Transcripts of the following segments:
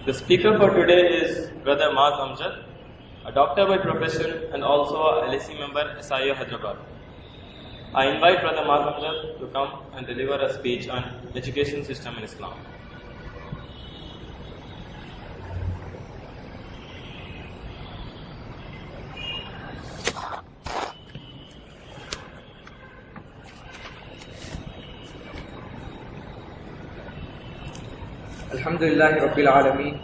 The speaker for today is Brother Maaz Amjad, a doctor by profession and also a LSE member SIO Hyderabad. I invite Brother Maaz Amjad to come and deliver a speech on education system in Islam. Alhamdulillahi Rabbil Alameen.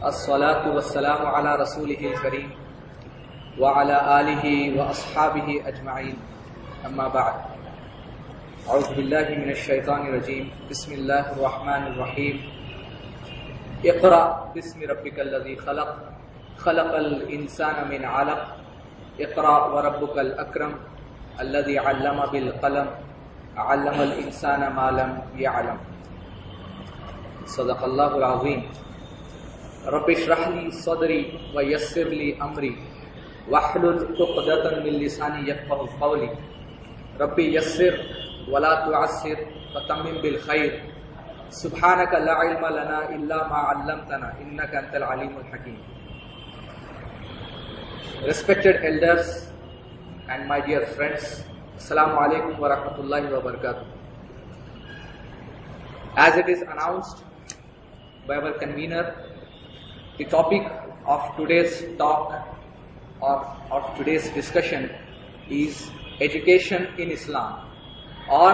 As-salatu was-salamu ala rasulihil kareem wa ala alihi wa ashabihi ajma'in. Amma ba'd. A'udhu billahi minash shaitanir rajeem. Bismillahir rahmanir rahim. Iqra bismi rabbikal ladhi khalaq. Khalaqal insana min 'alaq. Iqra wa rabbukal akram. Alladhi 'allama bil qalam. 'Allamal insana ma lam ya'lam. Sadaqallahul Azim. Rabbi shrah li sadri wa yassir li amri wahlul 'uqdatan min lisani yafqahu qawli. Rabbi yassir wa la tu'assir wa tammim bil khair. Subhanaka la ilma lana illa ma 'allamtana innaka antal alimul hakim. Respected elders and my dear friends, Assalamu alaikum wa rahmatullahi wa barakatuh. As it is announced by our convener, the topic of today's talk or of today's discussion is education in Islam, or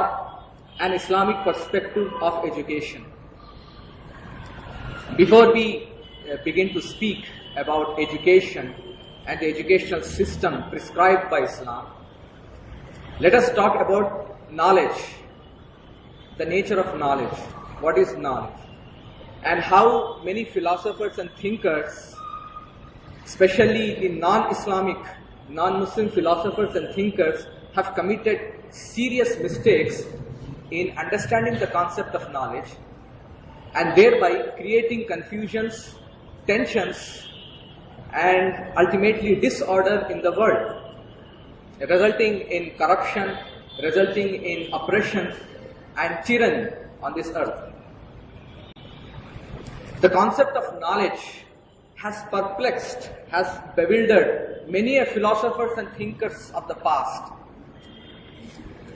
an Islamic perspective of education. Before we begin to speak about education and the educational system prescribed by Islam, let us talk about knowledge, the nature of knowledge. What is knowledge? And how many philosophers and thinkers, especially the non-Islamic, non-Muslim philosophers and thinkers, have committed serious mistakes in understanding the concept of knowledge and thereby creating confusions, tensions, and ultimately disorder in the world, resulting in corruption, resulting in oppression and tyranny on this earth. The concept of knowledge has perplexed, has bewildered many philosophers and thinkers of the past.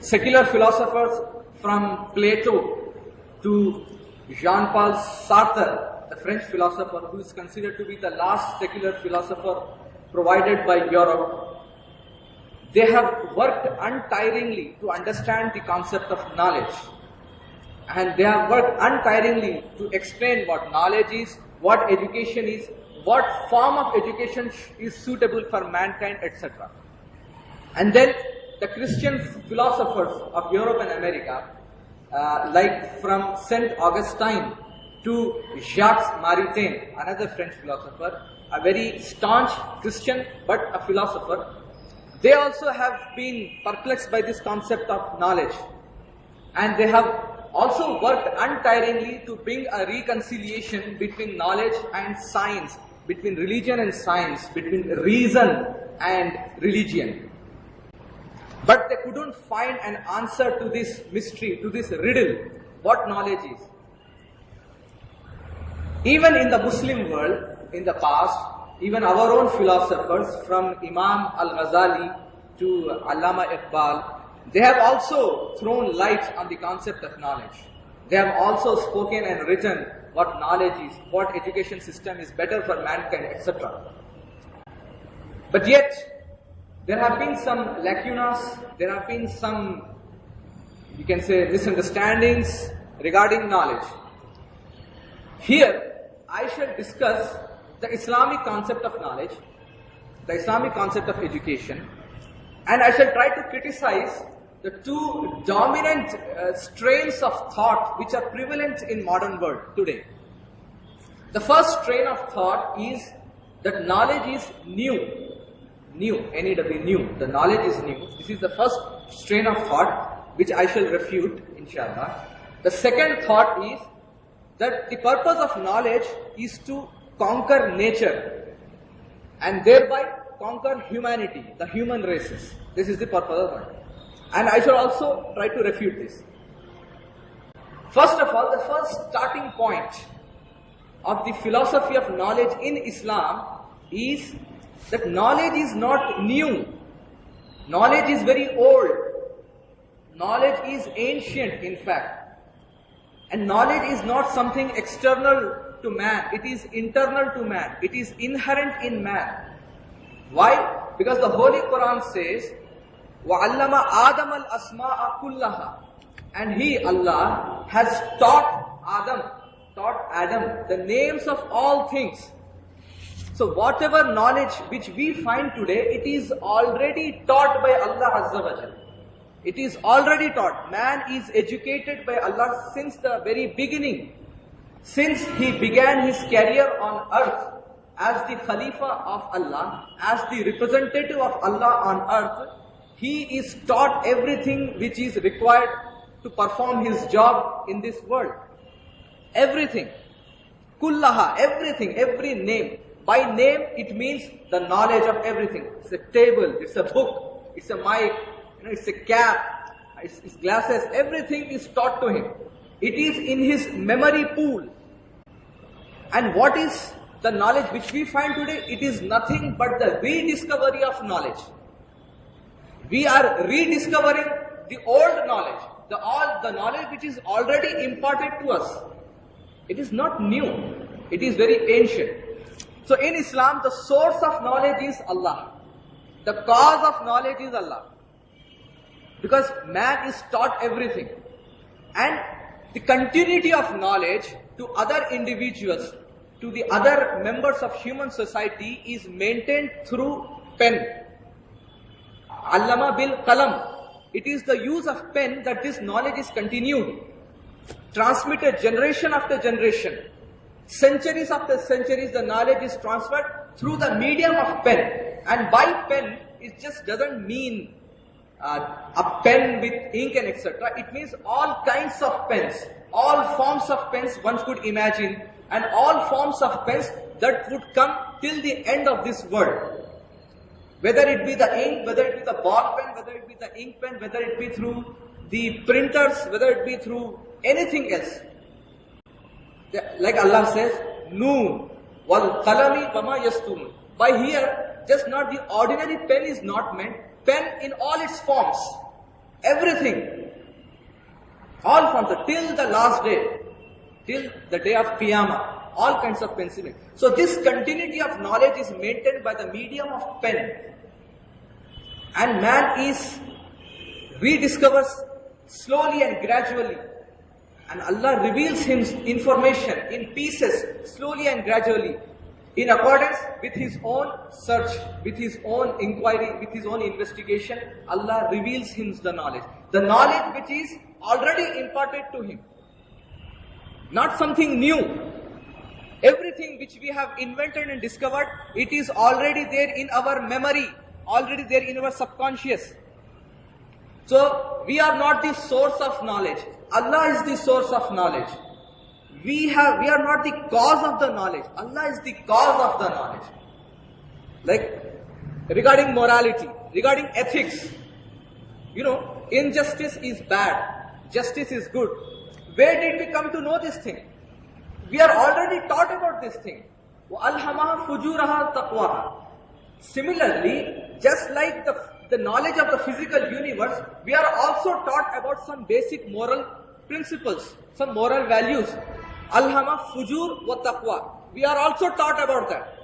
Secular philosophers from Plato to Jean-Paul Sartre, the French philosopher who is considered to be the last secular philosopher provided by Europe, they have worked untiringly to understand the concept of knowledge. And they have worked untiringly to explain what knowledge is, what education is, what form of education is suitable for mankind, etc. And then the Christian philosophers of Europe and America, like from Saint Augustine to Jacques Maritain, another French philosopher, a very staunch Christian but a philosopher, they also have been perplexed by this concept of knowledge. And they have also worked untiringly to bring a reconciliation between knowledge and science, between religion and science, between reason and religion. But they couldn't find an answer to this mystery, to this riddle, what knowledge is. Even in the Muslim world, in the past, even our own philosophers from Imam Al-Ghazali to Allama Iqbal, they have also thrown light on the concept of knowledge. They have also spoken and written what knowledge is, what education system is better for mankind, etc. But yet, there have been some lacunas, there have been some, you can say, misunderstandings regarding knowledge. Here, I shall discuss the Islamic concept of knowledge, the Islamic concept of education, and I shall try to criticize the two dominant strains of thought which are prevalent in modern world today. The first strain of thought is that knowledge is new, N-E-W, new. The knowledge is new. This is the first strain of thought which I shall refute, inshallah. The second thought is that the purpose of knowledge is to conquer nature and thereby conquer humanity, the human races. This is the purpose of knowledge. And I shall also try to refute this. First of all, the first starting point of the philosophy of knowledge in Islam is that knowledge is not new. Knowledge is very old. Knowledge is ancient, in fact. And knowledge is not something external to man. It is internal to man. It is inherent in man. Why? Because the Holy Quran says, وَعَلَّمَ آدَمَ الْأَسْمَاءَ كُلَّهَا. And He, Allah, has taught Adam the names of all things. So whatever knowledge which we find today, it is already taught by Allah Azza wa Jalla. It is already taught. Man is educated by Allah since the very beginning. Since he began his career on earth as the Khalifa of Allah, as the representative of Allah on earth, he is taught everything which is required to perform his job in this world. Everything. Kullaha, everything, every name. By name, it means the knowledge of everything. It's a table, it's a book, it's a mic, it's a cap, it's glasses, everything is taught to him. It is in his memory pool. And what is the knowledge which we find today? It is nothing but the rediscovery of knowledge. We are rediscovering the old knowledge, the knowledge which is already imparted to us. It is not new, it is very ancient. So in Islam, the source of knowledge is Allah. The cause of knowledge is Allah. Because man is taught everything. And the continuity of knowledge to other individuals, to the other members of human society is maintained through pen. Allama bil qalam. It is the use of pen that this knowledge is continued, transmitted generation after generation. Centuries after centuries, the knowledge is transferred through the medium of pen. And by pen, it just doesn't mean a pen with ink and etc. It means all kinds of pens, all forms of pens one could imagine, and all forms of pens that would come till the end of this world. Whether it be the ink, whether it be the ball pen, whether it be the ink pen, whether it be through the printers, whether it be through anything else. Like Allah says, Noon, wal qalami wama yasturun. By here, just not the ordinary pen is not meant, pen in all its forms. Everything. All forms, till the last day, till the day of Qiyamah, all kinds of pencil. So this continuity of knowledge is maintained by the medium of pen. And man rediscovers slowly and gradually. And Allah reveals him information in pieces, slowly and gradually, in accordance with his own search, with his own inquiry, with his own investigation. Allah reveals him the knowledge. The knowledge which is already imparted to him. Not something new. Everything which we have invented and discovered, it is already there in our memory, already there in our subconscious. So, we are not the source of knowledge. Allah is the source of knowledge. We are not the cause of the knowledge. Allah is the cause of the knowledge. Like, regarding morality, regarding ethics, injustice is bad, justice is good. Where did we come to know this thing? We are already taught about this thing. وَأَلْهَمَهَا فُجُورَهَا تَقْوَاهَا. Similarly, just like the knowledge of the physical universe, we are also taught about some basic moral principles, some moral values. Alhama, fujur, wa taqwa. We are also taught about that.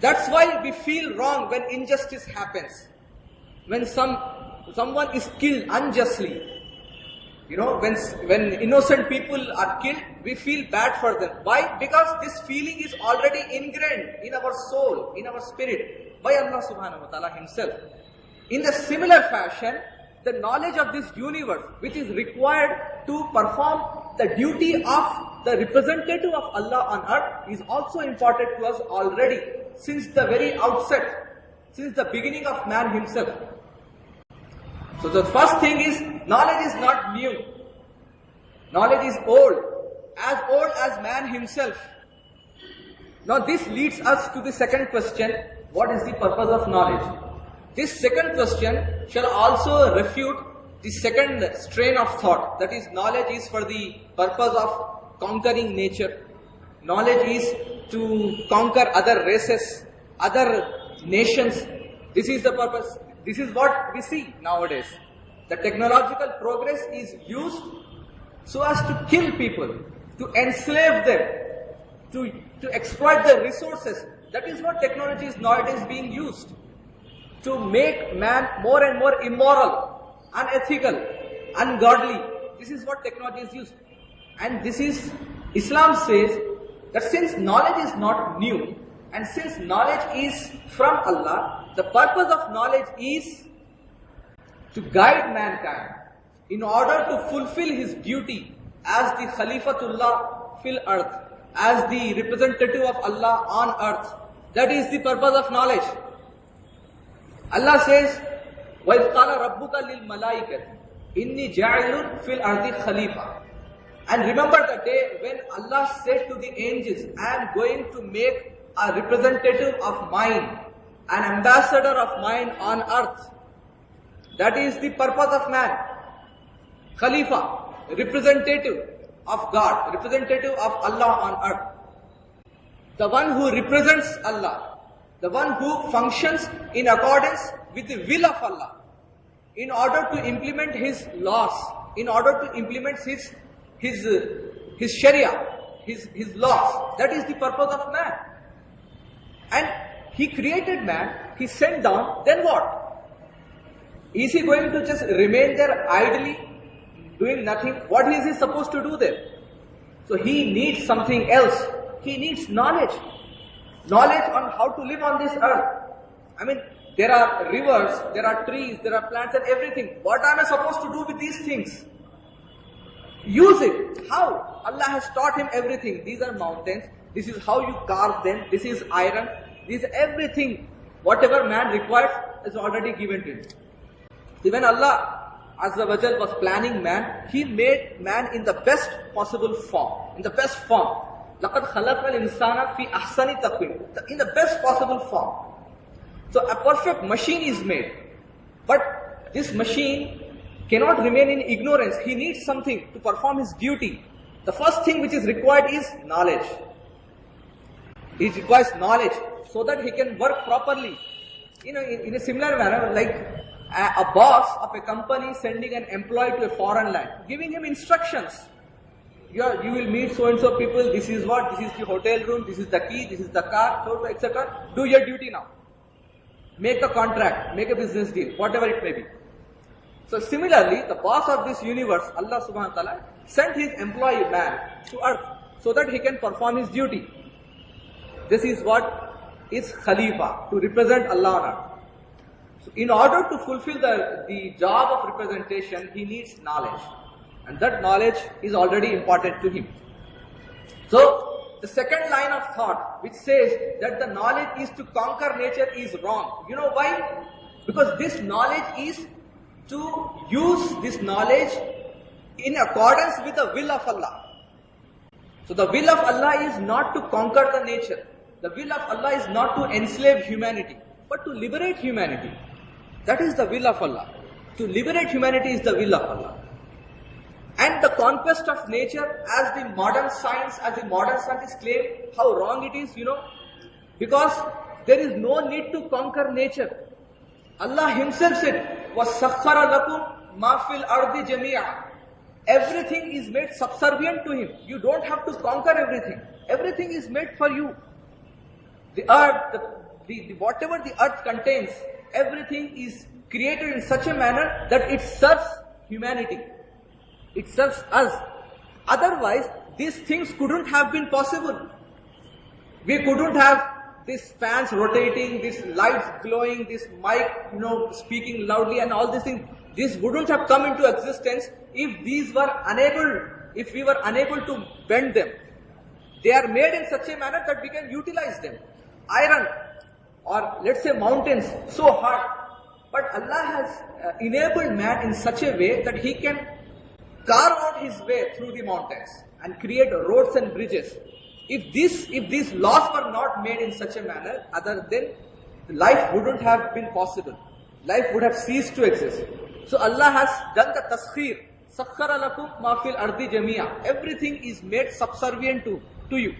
That's why we feel wrong when injustice happens. When someone is killed unjustly. When innocent people are killed, we feel bad for them. Why? Because this feeling is already ingrained in our soul, in our spirit, by Allah subhanahu wa ta'ala himself. In the similar fashion, the knowledge of this universe, which is required to perform the duty of the representative of Allah on earth, is also imparted to us already, since the very outset, since the beginning of man himself. So the first thing is, knowledge is not new. Knowledge is old as man himself. Now this leads us to the second question, what is the purpose of knowledge? This second question shall also refute the second strain of thought, that is, knowledge is for the purpose of conquering nature. knowledge is to conquer other races, other nations. This is the purpose. This is what we see nowadays. The technological progress is used so as to kill people, to enslave them, to exploit their resources. That is what technology is nowadays being used. To make man more and more immoral, unethical, ungodly. This is what technology is used. And this is, Islam says that since knowledge is not new, and since knowledge is from Allah, the purpose of knowledge is to guide mankind in order to fulfill his duty as the Khalifatullah fil earth, as the representative of Allah on earth. That is the purpose of knowledge. Allah says, وَإِذْ قَالَ رَبُّكَ لِلْمَلَائِكَةِ إِنِّي جَاعِلٌ فِي الْأَرْضِ خَلِيفَةً. And remember the day when Allah said to the angels, I am going to make a representative of mine, an ambassador of mine on earth. That is the purpose of man. Khalifa, representative of God, representative of Allah on earth. The one who represents Allah, the one who functions in accordance with the will of Allah, in order to implement His laws, in order to implement His Sharia, His laws. That is the purpose of man. And He created man, He sent down, then what? Is he going to just remain there idly, doing nothing? What is he supposed to do there? So he needs something else. He needs knowledge. Knowledge on how to live on this earth. I mean, there are rivers, there are trees, there are plants and everything. What am I supposed to do with these things? Use it. How? Allah has taught him everything. These are mountains. This is how you carve them. This is iron. This is everything. Whatever man requires is already given to him. When Allah Azza wa Jal was planning man, He made man in the best possible form. In the best form. لَقَدْ خَلَقْنَا الْإِنسَانَ فِي أَحْسَنِ تَقْوِيمٍ. In the best possible form. So a perfect machine is made. But this machine cannot remain in ignorance. He needs something to perform his duty. The first thing which is required is knowledge. He requires knowledge so that he can work properly. You know, in a similar manner, like a boss of a company sending an employee to a foreign land, giving him instructions. You will meet so and so people, this is what, this is the hotel room, this is the key, this is the car, so etc. Do your duty now. Make a contract, make a business deal, whatever it may be. So similarly, the boss of this universe, Allah subhanahu wa ta'ala, sent his employee man to earth so that he can perform his duty. This is what is Khalifa, to represent Allah on earth. So in order to fulfill the job of representation, he needs knowledge. And that knowledge is already important to him. So, the second line of thought, which says that the knowledge is to conquer nature, is wrong. You know why? Because this knowledge is to use this knowledge in accordance with the will of Allah. So the will of Allah is not to conquer the nature. The will of Allah is not to enslave humanity, but to liberate humanity. That is the will of Allah. To liberate humanity is the will of Allah. And the conquest of nature, as the modern scientists claim, how wrong it is, because there is no need to conquer nature. Allah Himself said, وَسَخَّرَ لَكُمْ مَا فِي الْأَرْضِ جَمِيعًا. Everything is made subservient to Him. You don't have to conquer everything. Everything is made for you. The earth, whatever the earth contains, everything is created in such a manner that it serves humanity. It serves us. Otherwise, these things couldn't have been possible. We couldn't have these fans rotating, these lights glowing, this mic, speaking loudly and all these things. This wouldn't have come into existence if we were unable to bend them. They are made in such a manner that we can utilize them. Iron, or let's say mountains, so hard. But Allah has enabled man in such a way that he can carve out his way through the mountains and create roads and bridges. If these laws were not made in such a manner, other than life wouldn't have been possible. Life would have ceased to exist. So Allah has done the taskhir. Sakhara lakum ma fil ardi jamia. Everything is made subservient to you.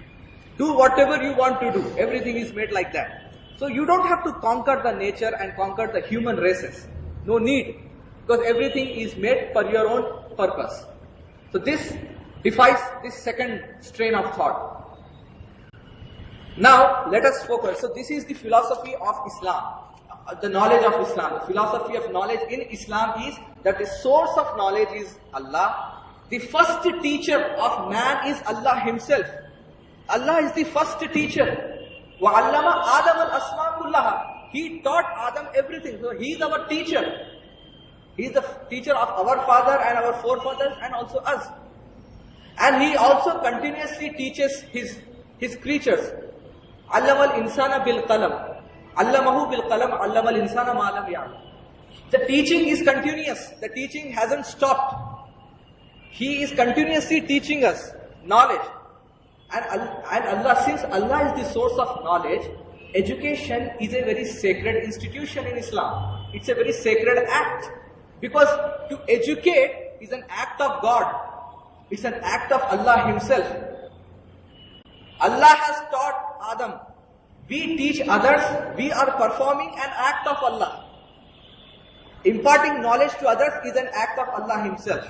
Do whatever you want to do. Everything is made like that. So you don't have to conquer the nature and conquer the human races. No need. Because everything is made for your own purpose. So this defies this second strain of thought. Now let us focus. So this is the philosophy of Islam. The knowledge of Islam. The philosophy of knowledge in Islam is that the source of knowledge is Allah. The first teacher of man is Allah himself. Allah is the first teacher. وَعَلَّمَ آدَمَ الْأَسْمَاءَ كُلَّهَا. He taught Adam everything. So he is our teacher. He is the teacher of our father and our forefathers and also us. And he also continuously teaches his creatures. عَلَّمَ الْإِنسَانَ بِالْقَلَمِ عَلَّمَهُ بِالْقَلَمِ عَلَّمَ الْإِنسَانَ مَا لَمْ يَعْلَمْ. The teaching is continuous. The teaching hasn't stopped. He is continuously teaching us knowledge. And Allah, since Allah is the source of knowledge, education is a very sacred institution in Islam. It's a very sacred act. Because to educate is an act of God. It's an act of Allah himself. Allah has taught Adam. We teach others. We are performing an act of Allah. Imparting knowledge to others is an act of Allah himself.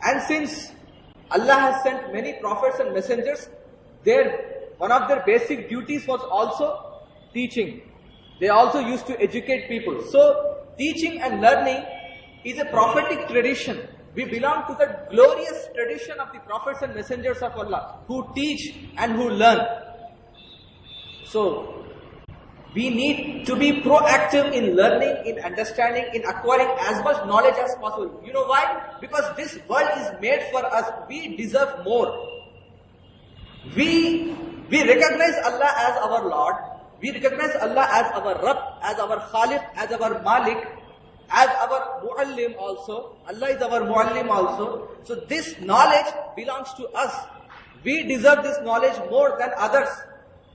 And since Allah has sent many prophets and messengers, one of their basic duties was also teaching. They also used to educate people. So, teaching and learning is a prophetic tradition. We belong to the glorious tradition of the prophets and messengers of Allah who teach and who learn. So, we need to be proactive in learning, in understanding, in acquiring as much knowledge as possible. You know why? Because this world is made for us. We deserve more. We recognize Allah as our Lord. We recognize Allah as our Rabb, as our Khaliq, as our Malik, as our Muallim also. Allah is our Muallim also. So this knowledge belongs to us. We deserve this knowledge more than others.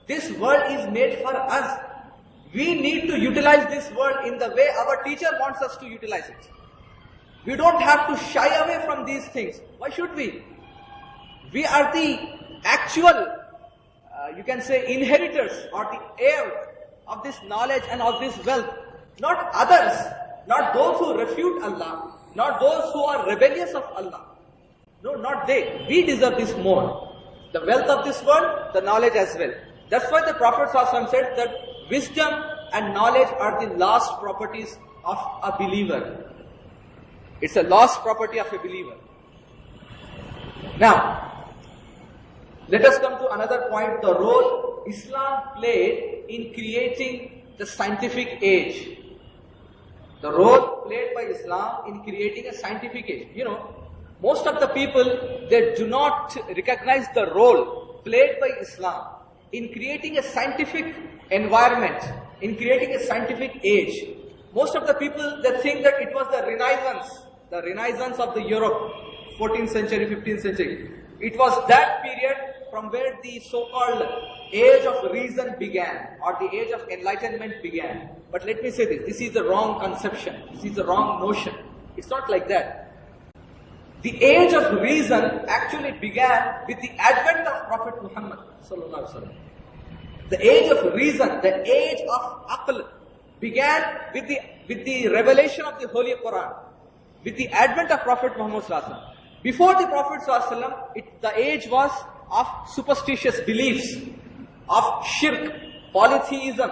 This world is made for us. We need to utilize this world in the way our teacher wants us to utilize it. We don't have to shy away from these things. Why should we? We are the actual, you can say, inheritors or the heir of this knowledge and of this wealth. Not others, not those who refute Allah, not those who are rebellious of Allah. No, not they. We deserve this more. The wealth of this world, the knowledge as well. That's why the Prophet ﷺ said that wisdom and knowledge are the last properties of a believer. It's a lost property of a believer. Now, let us come to another point, the role Islam played in creating the scientific age. The role played by Islam in creating a scientific age. You know, most of the people, they do not recognize the role played by Islam in creating a scientific environment, in creating a scientific age. Most of the people, they think that it was the Renaissance of the Europe, 14th century, 15th century. It was that period from where the so-called age of reason began, or the age of enlightenment began. But let me say this is the wrong conception, this is the wrong notion. It's not like that. The age of reason actually began with the advent of Prophet Muhammad sallallahu alaihi wasallam. The age of reason, the age of aql began with the revelation of the Holy Quran, with the advent of Prophet Muhammad sallallahu alaihi wasallam. Before the Prophet sallallahu alaihi wasallam, the age was of superstitious beliefs, of shirk, polytheism,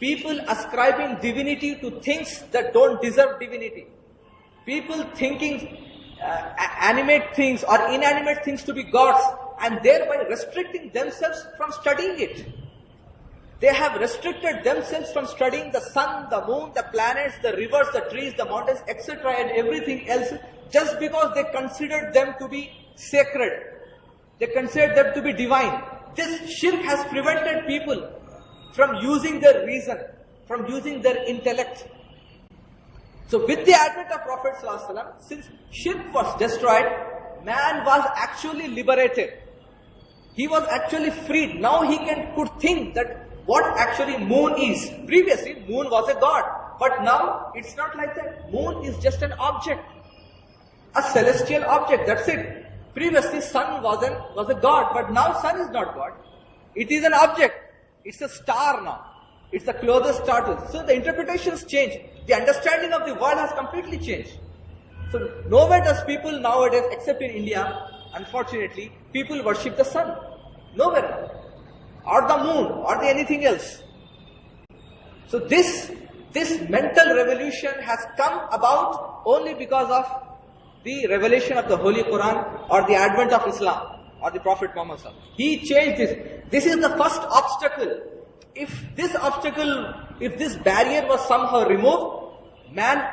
people ascribing divinity to things that don't deserve divinity, people thinking animate things or inanimate things to be gods, and thereby restricting themselves from studying it. They have restricted themselves from studying the sun, the moon, the planets, the rivers, the trees, the mountains, etc. and everything else, just because they considered them to be sacred. They considered them to be divine. This shirk has prevented people from using their reason, from using their intellect. So with the advent of Prophet ﷺ, since shirk was destroyed, man was actually liberated. He was actually freed. Now he could think that what actually moon is. Previously, moon was a god. But now, it's not like that. Moon is just an object. A celestial object, that's it. Previously, sun was a god, but now sun is not god. It is an object. It's a star now. It's the closest star to us. So the interpretations change. The understanding of the world has completely changed. So nowhere does people nowadays, except in India, unfortunately, people worship the sun. Nowhere now. Or the moon, or anything else. So this mental revolution has come about only because of the revelation of the Holy Quran or the advent of Islam or the Prophet Muhammad. He changed this. This is the first obstacle. If this barrier was somehow removed, man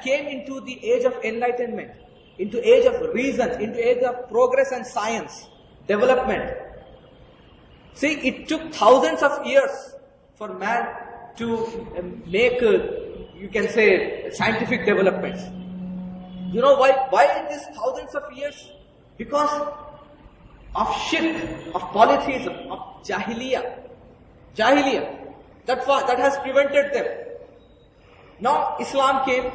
came into the age of enlightenment, into age of reason, into age of progress and science, development. See, it took thousands of years for man to make, you can say, scientific developments. You know why? Why in these thousands of years? Because of shirk, of polytheism, of jahiliyyah. That has prevented them. Now Islam came.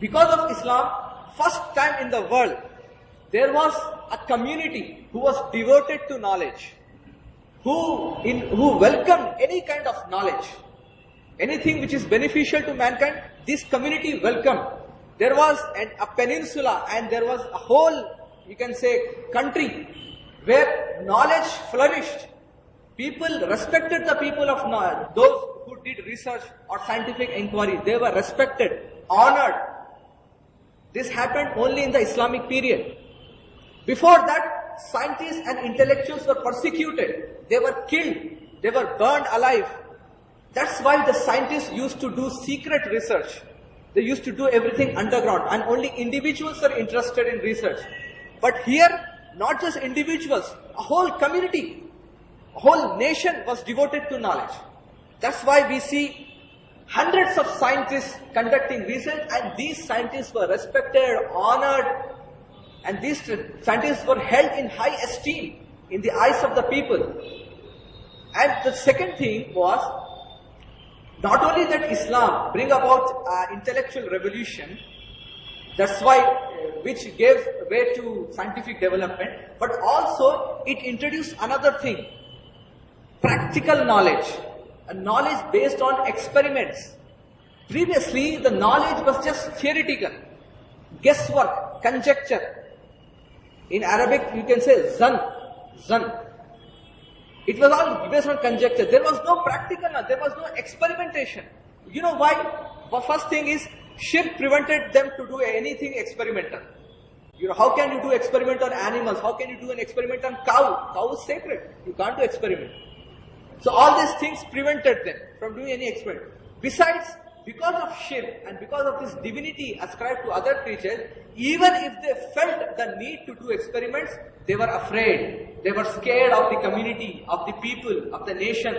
Because of Islam, first time in the world, there was a community who was devoted to knowledge, who welcomed any kind of knowledge, anything which is beneficial to mankind. This community welcomed. There was a peninsula and there was a whole, you can say, country where knowledge flourished. People respected the people of knowledge. Those who did research or scientific inquiry, they were respected, honored. This happened only in the Islamic period. Before that, scientists and intellectuals were persecuted. They were killed. They were burned alive. That's why the scientists used to do secret research. They used to do everything underground, and only individuals are interested in research. But here, not just individuals, a whole community, a whole nation was devoted to knowledge. That's why we see hundreds of scientists conducting research, and these scientists were respected, honored, and these scientists were held in high esteem in the eyes of the people. And the second thing was, not only that Islam bring about intellectual revolution, that's why which gave way to scientific development, but also it introduced another thing, practical knowledge, a knowledge based on experiments. Previously, the knowledge was just theoretical, guesswork, conjecture. In Arabic, you can say zan. It was all based on conjecture. There was no practical knowledge, there was no experimentation. You know why? The first thing is, shirk prevented them to do anything experimental. You know, how can you do experiment on animals? How can you do an experiment on cow? Cow is sacred. You can't do experiment. So all these things prevented them from doing any experiment. Besides, because of shirk and because of this divinity ascribed to other creatures, even if they felt the need to do experiments, they were afraid. They were scared of the community, of the people, of the nation.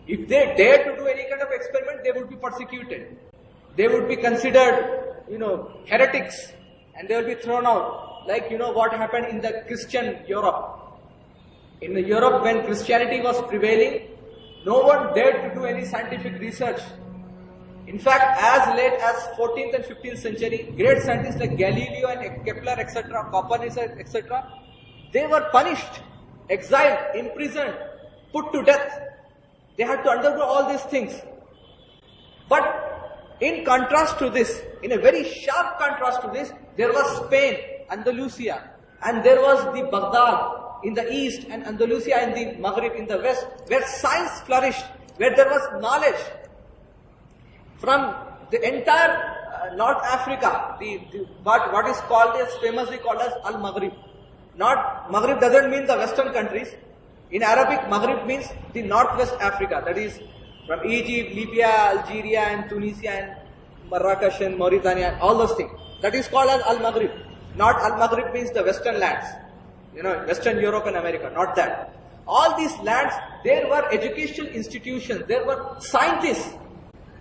If they dared to do any kind of experiment, they would be persecuted. They would be considered, heretics, and they will be thrown out. Like, what happened in the Christian Europe. In the Europe, when Christianity was prevailing, no one dared to do any scientific research. In fact, as late as 14th and 15th century, great scientists like Galileo and Kepler, etc., Copernicus, etc., they were punished, exiled, imprisoned, put to death. They had to undergo all these things. But in contrast to this, in a very sharp contrast to this, there was Spain, Andalusia, and there was the Baghdad in the east and Andalusia in the Maghrib in the west, where science flourished, where there was knowledge. From the entire North Africa, what is called as famously called as Al-Maghrib. Not Maghrib doesn't mean the Western countries. In Arabic, Maghrib means the Northwest Africa. That is from Egypt, Libya, Algeria, and Tunisia, and Marrakesh, and Mauritania, and all those things. That is called as Al-Maghrib. Not Al-Maghrib means the Western lands. Western Europe and America. Not that. All these lands, there were educational institutions. There were scientists.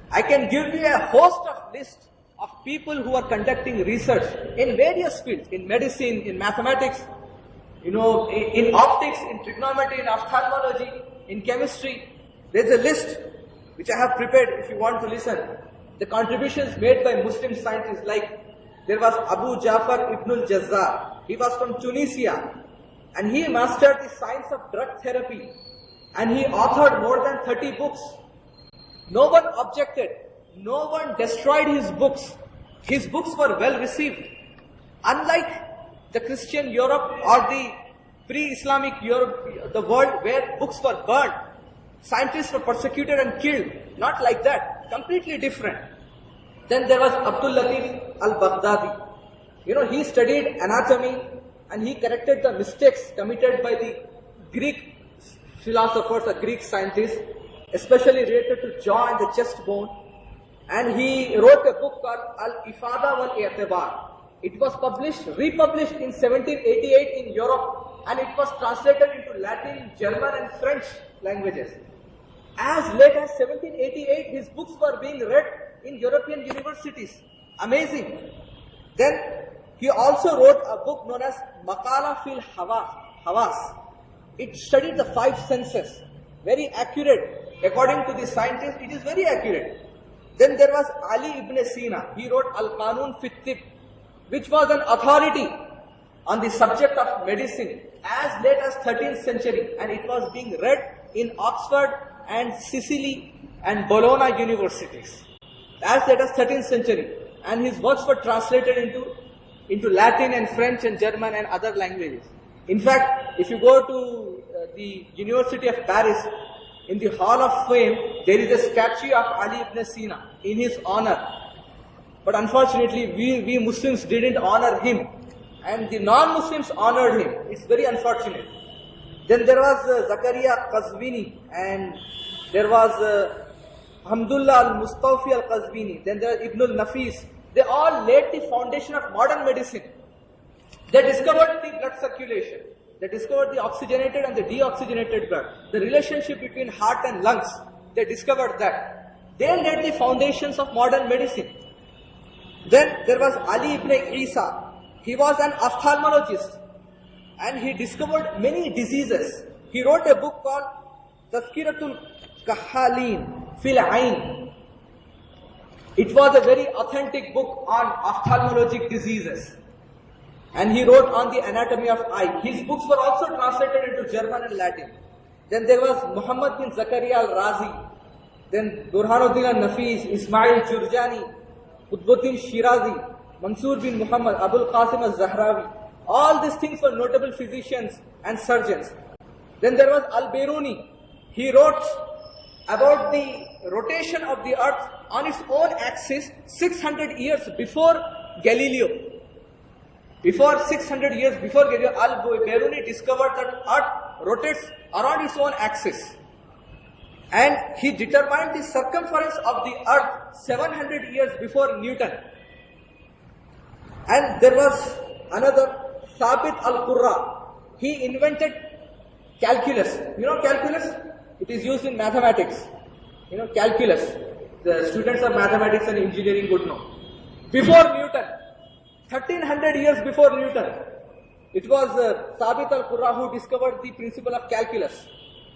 I can give you a host of list of people who are conducting research in various fields, in medicine, in mathematics, in optics, in trigonometry, in ophthalmology, in chemistry. There's a list which I have prepared if you want to listen. The contributions made by Muslim scientists like there was Abu Jafar ibn al-Jazzar. He was from Tunisia and he mastered the science of drug therapy and he authored more than 30 books. No one objected. No one destroyed his books. His books were well received. Unlike the Christian Europe or the pre-Islamic Europe, the world where books were burned, scientists were persecuted and killed. Not like that. Completely different. Then there was Abdul Latif al-Baghdadi. He studied anatomy and he corrected the mistakes committed by the Greek philosophers or Greek scientists, especially related to jaw and the chest bone. And he wrote a book called Al-Ifada wal-I'tibar. It was republished in 1788 in Europe, and it was translated into Latin, German and French languages. As late as 1788, his books were being read in European universities. Amazing. Then he also wrote a book known as Maqala fil Hawas. It studied the 5 senses. Very accurate. According to the scientists, it is very accurate. Then there was Ali ibn Sina. He wrote Al-Qanun fi Tibb, which was an authority on the subject of medicine as late as 13th century, and it was being read in Oxford and Sicily and Bologna universities as late as 13th century, and his works were translated into Latin and French and German and other languages. In fact, if you go to the University of Paris, in the Hall of Fame, there is a statue of Ali ibn Sina in his honor. But unfortunately, we Muslims didn't honor him, and the non-Muslims honored him. It's very unfortunate. Then there was Zakaria Qazvini, and there was Hamdullah al-Mustawfi al-Qazvini. Then there was Ibn al-Nafis. They all laid the foundation of modern medicine. They discovered the blood circulation. They discovered the oxygenated and the deoxygenated blood. The relationship between heart and lungs. They discovered that. They laid the foundations of modern medicine. Then there was Ali ibn Isa. He was an ophthalmologist and he discovered many diseases. He wrote a book called Tazkiratul Kahalin fil Ain. It was a very authentic book on ophthalmologic diseases. And he wrote on the anatomy of eye. His books were also translated into German and Latin. Then there was Muhammad bin Zakaria al-Razi. Then Burhanuddin al-Nafis, Ismail Jurjani, Qutbuddin Shirazi, Mansur bin Muhammad, Abul Qasim al-Zahrawi. All these things were notable physicians and surgeons. Then there was Al-Biruni. He wrote about the rotation of the earth on its own axis 600 years before Galileo. Before 600 years before Galileo, Al-Biruni discovered that earth rotates around its own axis. And he determined the circumference of the earth 700 years before Newton. And there was another, Thabit al-Qurra. He invented calculus. You know calculus? It is used in mathematics. You know calculus. The students of mathematics and engineering would know. Before Newton, 1300 years before Newton, it was Thabit al-Qurra who discovered the principle of calculus.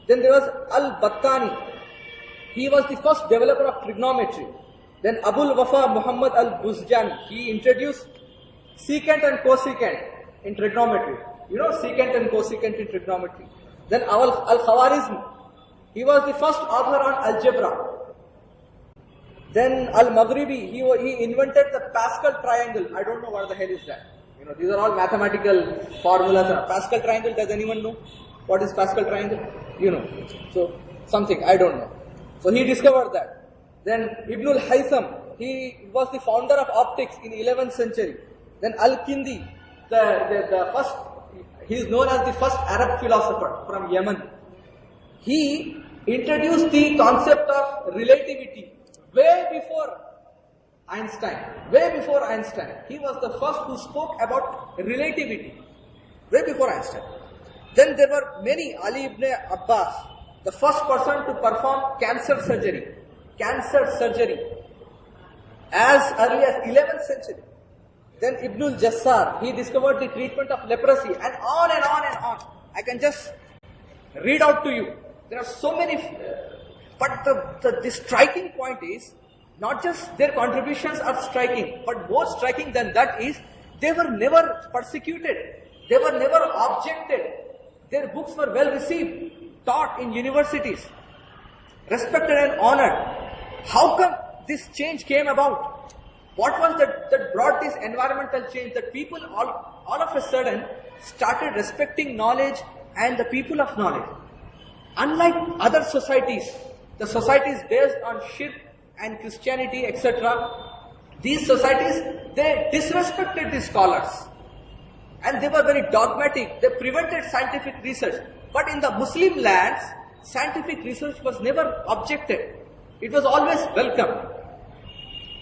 Then there was Al-Battani. He was the first developer of trigonometry. Then Abul Wafa Muhammad al-Buzjani. He introduced secant and cosecant in trigonometry. You know secant and cosecant in trigonometry. Then Al-Khawarizmi. He was the first author on algebra. Then Al-Maghribi, he invented the Pascal triangle. I don't know what the hell is that. You know, these are all mathematical formulas. Pascal triangle, does anyone know what is Pascal triangle? You know. So, something, I don't know. So, he discovered that. Then Ibn al-Haytham, he was the founder of optics in 11th century. Then Al-Kindi, the first, he is known as the first Arab philosopher from Yemen. He introduced the concept of relativity way before Einstein. Way before Einstein. He was the first who spoke about relativity. Way before Einstein. Then there were many. Ali ibn Abbas, the first person to perform cancer surgery. Cancer surgery. As early as 11th century. Then Ibn al-Jassar, he discovered the treatment of leprosy, and on and on and on. I can just read out to you. There are so many, but the striking point is, not just their contributions are striking, but more striking than that is they were never persecuted. They were never objected. Their books were well received, taught in universities, respected and honored. How come this change came about? What was that brought this environmental change that people all of a sudden started respecting knowledge and the people of knowledge? Unlike other societies, the societies based on shirk and Christianity, etc., these societies, they disrespected the scholars. And they were very dogmatic. They prevented scientific research. But in the Muslim lands, scientific research was never objected. It was always welcome.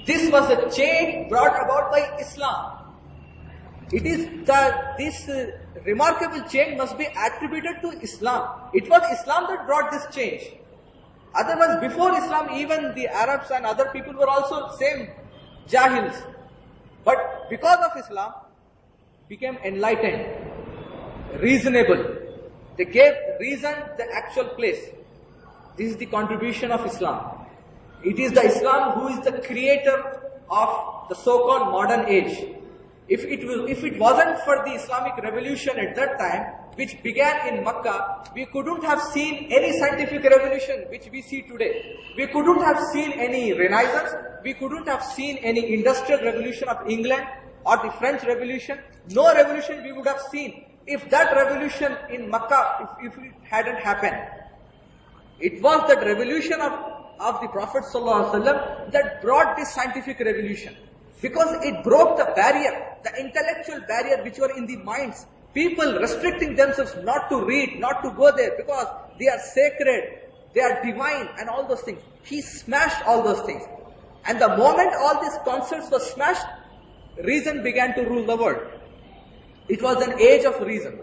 This was a change brought about by Islam. It is that this remarkable change must be attributed to Islam. It was Islam that brought this change. Otherwise, before Islam, even the Arabs and other people were also same jahils. But because of Islam, became enlightened, reasonable. They gave reason the actual place. This is the contribution of Islam. It is the Islam who is the creator of the so-called modern age. If it wasn't for the Islamic revolution at that time, which began in Makkah, we couldn't have seen any scientific revolution which we see today. We couldn't have seen any Renaissance. We couldn't have seen any industrial revolution of England or the French Revolution. No revolution we would have seen if that revolution in Makkah, if it hadn't happened. It was that revolution of the Prophet ﷺ that brought this scientific revolution. Because it broke the barrier, the intellectual barrier which were in the minds. People restricting themselves not to read, not to go there because they are sacred, they are divine and all those things. He smashed all those things. And the moment all these concepts were smashed, reason began to rule the world. It was an age of reason.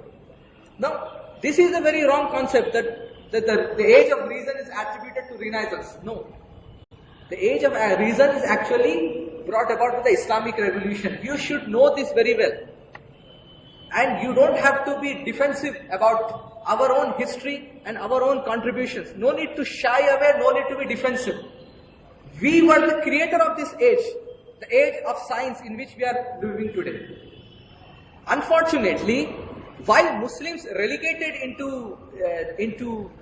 Now, this is a very wrong concept that the age of reason is attributed to Renaissance. No. The age of reason is actually brought about by the Islamic revolution. You should know this very well. And you don't have to be defensive about our own history and our own contributions. No need to shy away, no need to be defensive. We were the creator of this age, the age of science in which we are living today. Unfortunately, while Muslims relegated into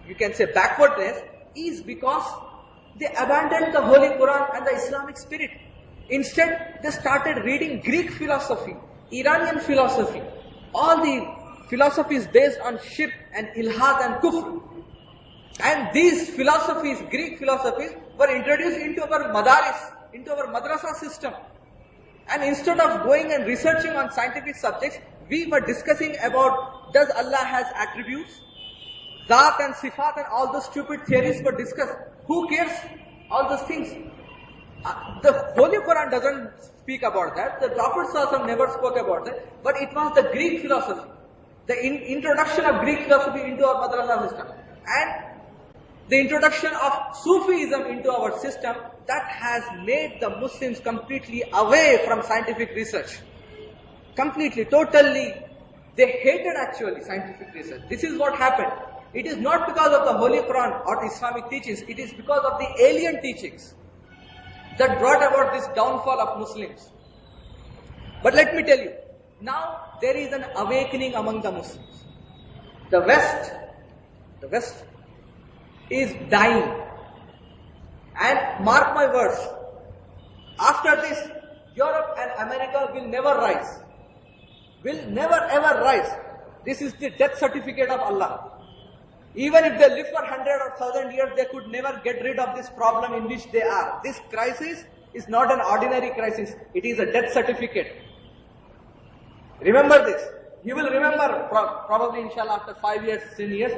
you can say backwardness, is because they abandoned the Holy Quran and the Islamic spirit. Instead, they started reading Greek philosophy, Iranian philosophy, all the philosophies based on shirk and ilhad and kufr. And these philosophies, Greek philosophies, were introduced into our madaris, into our madrasa system. And instead of going and researching on scientific subjects, we were discussing about, does Allah has attributes? Zat and Sifat and all those stupid theories were discussed. Who cares? All those things. The Holy Quran doesn't speak about that. The Prophet ﷺ never spoke about that. But it was the Greek philosophy. The introduction of Greek philosophy into our madrasa system. And the introduction of Sufism into our system, that has made the Muslims completely away from scientific research. Completely, totally. They hated actually scientific research. This is what happened. It is not because of the Holy Quran or the Islamic teachings. It is because of the alien teachings that brought about this downfall of Muslims. But let me tell you, now there is an awakening among the Muslims. The West is dying. And mark my words, after this, Europe and America will never rise. Will never ever rise. This is the death certificate of Allah. Even if they live for 100 or 1000 years, they could never get rid of this problem in which they are. This crisis is not an ordinary crisis. It is a death certificate. Remember this. You will remember probably inshallah after 5 years, 10 years,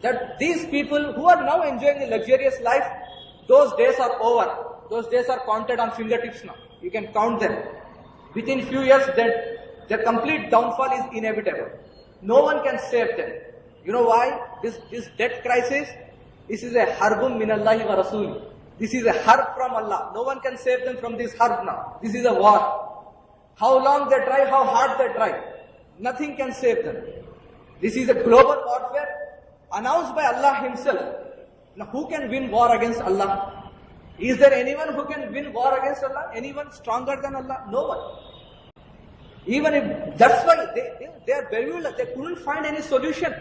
that these people who are now enjoying a luxurious life, those days are over. Those days are counted on fingertips now. You can count them. Within few years, their complete downfall is inevitable. No one can save them. You know why? This debt crisis, this is a harbun minallahi wa rasul. This is a harb from Allah. No one can save them from this harb now. This is a war. How long they try, how hard they try, nothing can save them. This is a global warfare announced by Allah Himself. Now who can win war against Allah? Is there anyone who can win war against Allah? Anyone stronger than Allah? No one. Even if, that's why they are bewildered, they couldn't find any solution.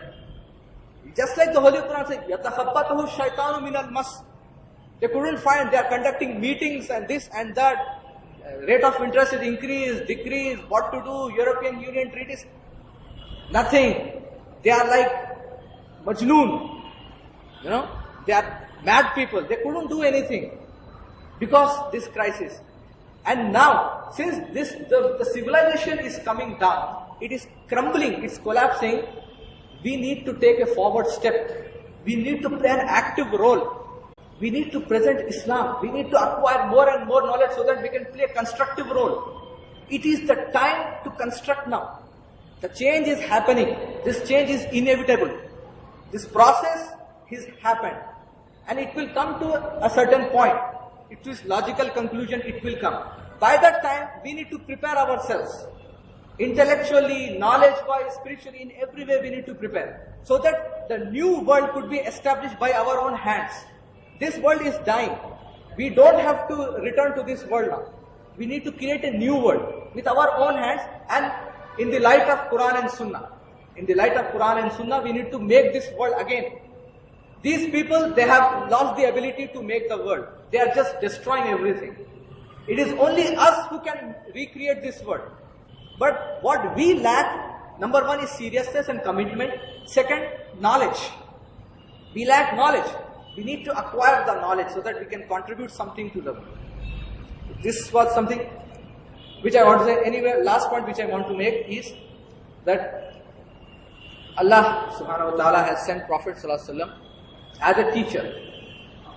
Just like the Holy Quran says, يَتَخَبَّتُهُ الشَّيْطَانُ مِنَ الْمَسِّ. They couldn't find, they are conducting meetings and this and that. Rate of interest is increase, decrease, what to do, European Union treaties. Nothing. They are like Majnoon. You know, they are mad people. They couldn't do anything because this crisis. And now, since the civilization is coming down, it is crumbling, it's collapsing, we need to take a forward step. We need to play an active role. We need to present Islam. We need to acquire more and more knowledge so that we can play a constructive role. It is the time to construct now. The change is happening. This change is inevitable. This process has happened. And it will come to a certain point. It is logical conclusion, it will come. By that time, we need to prepare ourselves. Intellectually, knowledge-wise, spiritually, in every way we need to prepare. So that the new world could be established by our own hands. This world is dying. We don't have to return to this world now. We need to create a new world with our own hands and in the light of Quran and Sunnah. In the light of Quran and Sunnah, we need to make this world again. These people, they have lost the ability to make the world. They are just destroying everything. It is only us who can recreate this world. But what we lack, number one is seriousness and commitment. Second, knowledge. We lack knowledge. We need to acquire the knowledge so that we can contribute something to the world. This was something which I want to say. Anyway, last point which I want to make is that Allah subhanahu wa ta'ala has sent Prophet sallallahu alaihi wasallam as a teacher.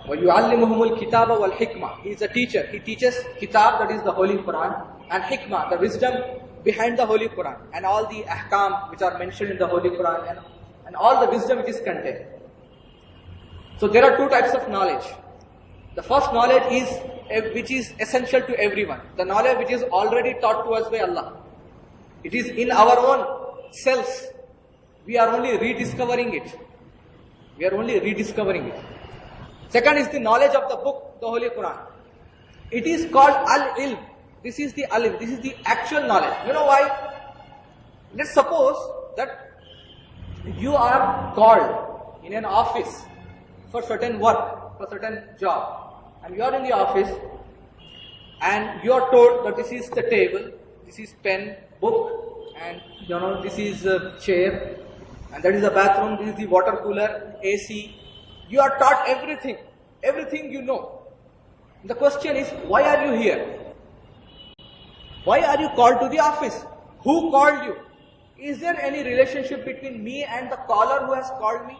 وَيُعَلِّمُهُمُ الْكِتَابَ وَالْحِكْمَةِ. He is a teacher. He teaches kitab, that is the Holy Quran, and hikmah, the wisdom behind the Holy Quran, and all the ahkam which are mentioned in the Holy Quran, and all the wisdom which is contained. So there are two types of knowledge. The first knowledge is which is essential to everyone. The knowledge which is already taught to us by Allah. It is in our own selves. We are only rediscovering it. We are only rediscovering it. Second is the knowledge of the book, the Holy Quran. It is called al-ilm. This is the alim. This is the actual knowledge. You know why? Let's suppose that you are called in an office for certain work, for certain job. And you are in the office and you are told that this is the table, this is pen, book, and this is a chair, and that is the bathroom, this is the water cooler, AC. You are taught everything. Everything you know. The question is, why are you here? Why are you called to the office? Who called you? Is there any relationship between me and the caller who has called me?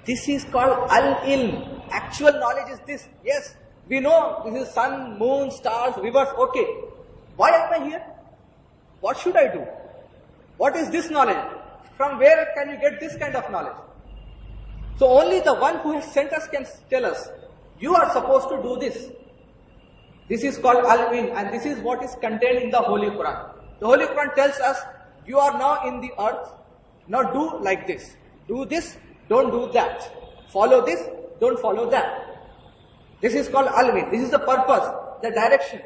This is called al-ilm. Actual knowledge is this. Yes, we know this is sun, moon, stars, rivers. Okay. Why am I here? What should I do? What is this knowledge? From where can you get this kind of knowledge? So only the one who has sent us can tell us, you are supposed to do this. This is called al-ilm, and this is what is contained in the Holy Quran. The Holy Quran tells us, you are now in the earth, now do like this. Do this, don't do that. Follow this, don't follow that. This is called al-ilm. This is the purpose, the direction.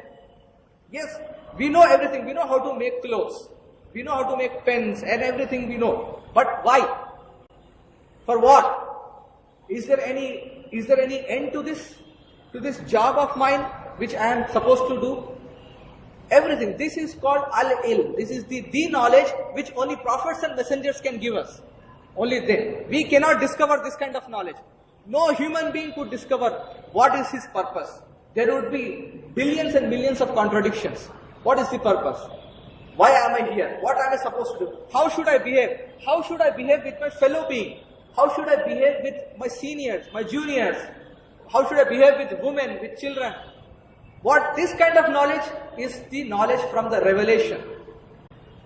Yes, we know everything. We know how to make clothes. We know how to make pens and everything we know. But why? For what? Is there any end to this job of mine which I am supposed to do? Everything. This is called al-ilm. This is the knowledge which only prophets and messengers can give us. Only they. We cannot discover this kind of knowledge. No human being could discover what is his purpose. There would be billions and millions of contradictions. What is the purpose? Why am I here? What am I supposed to do? How should I behave? How should I behave with my fellow being? How should I behave with my seniors, my juniors? How should I behave with women, with children? What this kind of knowledge is the knowledge from the revelation.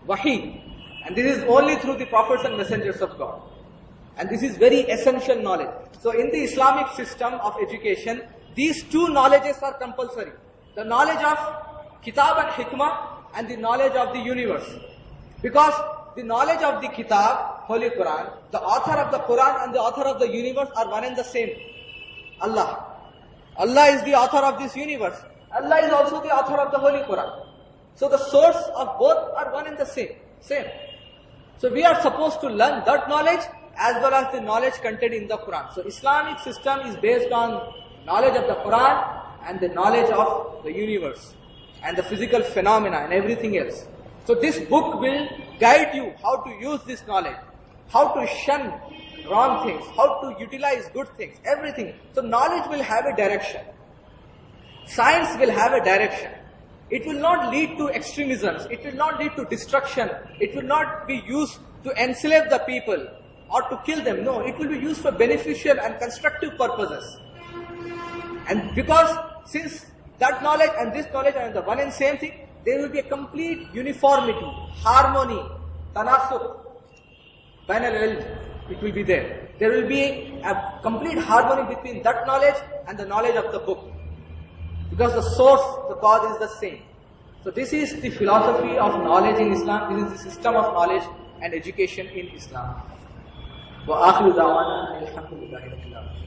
Wahi. And this is only through the prophets and messengers of God. And this is very essential knowledge. So in the Islamic system of education, these two knowledges are compulsory. The knowledge of Kitab and Hikmah and the knowledge of the universe. Because the knowledge of the Kitab, Holy Quran, the author of the Quran and the author of the universe are one and the same. Allah. Allah is the author of this universe. Allah is also the author of the Holy Quran. So the source of both are one and the same. So we are supposed to learn that knowledge as well as the knowledge contained in the Quran. So Islamic system is based on knowledge of the Quran and the knowledge of the universe and the physical phenomena and everything else. So this book will guide you how to use this knowledge, how to shun wrong things, how to utilize good things, everything. So knowledge will have a direction. Science will have a direction. It will not lead to extremisms. It will not lead to destruction. It will not be used to enslave the people or to kill them. No, it will be used for beneficial and constructive purposes. And because since that knowledge and this knowledge are the one and same thing, there will be a complete uniformity, harmony, tanasuk, bain al-ilm. It will be there. There will be a complete harmony between that knowledge and the knowledge of the book. Because the source, the cause is the same. So this is the philosophy of knowledge in Islam. This is the system of knowledge and education in Islam. وآخر دعوانا الحمد لله رب العالمين.